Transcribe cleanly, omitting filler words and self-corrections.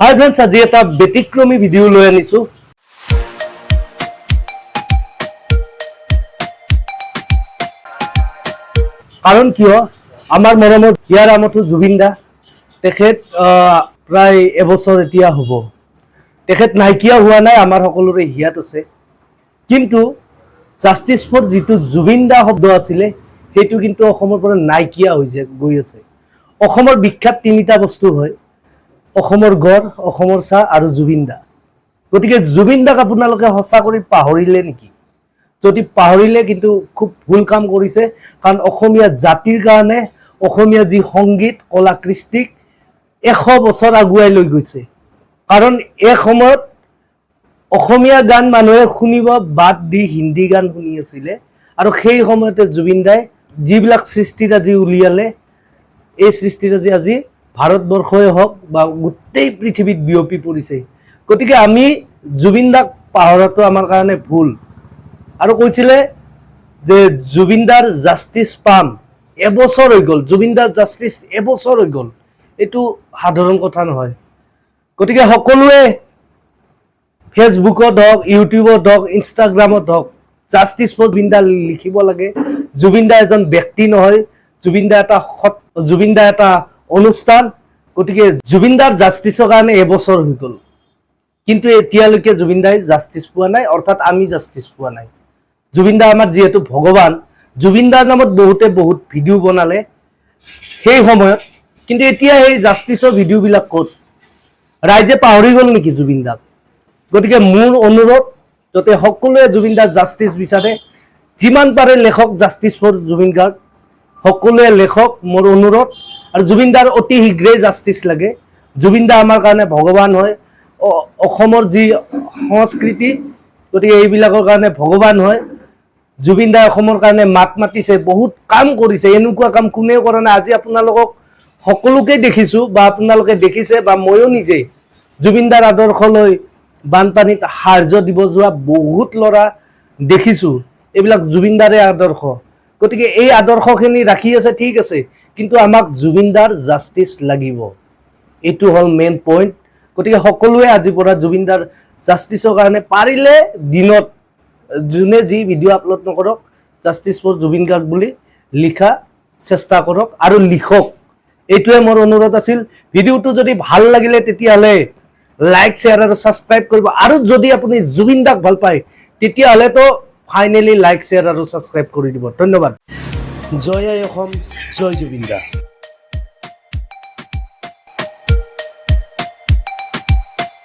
হাই friends, আজি এটা ব্যতিক্ৰমী ভিডিঅ' লৈ আনিছো। কাৰণ কিয় আমাৰ মৰমৰ হিয়াৰ আমঠু জুবিন দা তেখেত প্ৰায় এবছৰ এতিয়া হ'ব তেখেত নাইকিয়া হোৱা নাই, আমাৰ সকলোৰে হিয়াত আছে। কিন্তু জাষ্টিছ ফৰ যিটো জুবিন দা শব্দ আছিলে সেইটো কিন্তু অসমৰ পৰা নাইকিয়া হৈ গৈ আছে। অসমৰ বিখ্যাত তিনিটা বস্তু হয়, অসমৰ গড়, অসমৰ চাহ আৰু জুবিন দা। গতিকে জুবিন দাক আপোনালোকে সঁচা কৰি পাহৰিলে নেকি? যদি পাহৰিলে কিন্তু খুব ভুল কাম কৰিছে, কাৰণ অসমীয়া জাতিৰ কাৰণে অসমীয়া যি সংগীত কলা কৃষ্টিক 100 বছৰ আগুৱাই লৈ গৈছে। কাৰণ এই সময়ত অসমীয়া গান মানুহে শুনিব বাদ দি হিন্দী গান শুনি আছিলে, আৰু সেই সময়তে জুবিন দাই যিবিলাক সৃষ্টিৰাজি উলিয়ালে, এই সৃষ্টিৰাজি আজি ভাৰতবৰ্ষই হওক বা গোটেই পৃথিৱীত বিয়পি পৰিছে। গতিকে আমি জুবিন দাক পাহৰাটো আমাৰ কাৰণে ভুল। আৰু কৈছিলে যে জুবিন দাৰ জাষ্টিছ পাম, এবছৰ হৈ গ'ল, জুবিন দাৰ জাষ্টিছ এবছৰ হৈ গ'ল, এইটো সাধাৰণ কথা নহয়। গতিকে সকলোৱে ফেচবুকত হওক, ইউটিউবত হওক, ইনষ্টাগ্ৰামত হওক জাষ্টিছ ফৰ জুবিন দা লিখিব লাগে। জুবিন দা এজন ব্যক্তি নহয়, জুবিন দা এটা অনুষ্ঠান। গতিকে জুবিন দাৰ জাষ্টিছৰ কাৰণে এবছৰ হৈ গ'ল, কিন্তু এতিয়ালৈকে জুবিন দাই জাষ্টিছ পোৱা নাই, অৰ্থাৎ আমি জাষ্টিছ পোৱা নাই। জুবিন দা আমাৰ যিহেতু ভগৱান, জুবিন দাৰ নামত বহুত ভিডিঅ' বনালে সেই সময়ত, কিন্তু এতিয়া সেই জাষ্টিছৰ ভিডিঅ'বিলাক ক'ত? ৰাইজে পাহৰি গ'ল নেকি জুবিন দাক? গতিকে মোৰ অনুৰোধ, যাতে সকলোৱে জুবিন দাৰ জাষ্টিছ বিচাৰে, যিমান পাৰে লেখক জাষ্টিছ ফৰ জুবিন গাৰ্গ, সকলোৱে লেখক, মোৰ অনুৰোধ। আৰু জুবিন দাৰ অতি শীঘ্ৰেই জাষ্টিছ লাগে। জুবিন দা আমাৰ কাৰণে ভগৱান হয়, অসমৰ যি সংস্কৃতি, গতিকে এইবিলাকৰ কাৰণে ভগৱান হয়। জুবিন দাই অসমৰ কাৰণে মাত মাতিছে, বহুত কাম কৰিছে, এনেকুৱা কাম কোনেও কৰা নাই। আজি আপোনালোকক সকলোকে দেখিছোঁ, বা আপোনালোকে দেখিছে, বা ময়ো নিজে জুবিন দাৰ আদৰ্শ লৈ বানপানীত সাহায্য দিব যোৱা বহুত ল'ৰা দেখিছোঁ। এইবিলাক জুবিন দাৰে আদৰ্শ। গতিকে এই আদৰ্শখিনি ৰাখি আছে, ঠিক আছে, কিন্তু আমাক জুবিন দাৰ জাষ্টিছ লাগিব, এইটো হ'ল মেইন পইণ্ট। গতিকে সকলোৱে আজিৰ পৰা জুবিন দাৰ জাষ্টিছৰ কাৰণে পাৰিলে দিনত যোনে যি ভিডিঅ' আপলোড নকৰক, জাষ্টিছ ফৰ জুবিন গাৰ্গ বুলি লিখা চেষ্টা কৰক আৰু লিখক। এইটোৱে মোৰ অনুৰোধ আছিল। ভিডিঅ'টো যদি ভাল লাগিলে তেতিয়াহ'লে লাইক, শ্বেয়াৰ আৰু ছাবস্ক্ৰাইব কৰিব। আৰু যদি আপুনি জুবিন দাক ভাল পায় তেতিয়াহ'লেতো ফাইনেলি লাইক, শ্বেয়াৰ আৰু ছাবস্ক্ৰাইব কৰি দিব। ধন্যবাদ। জয় আই অসম, জয় জুবিন দা।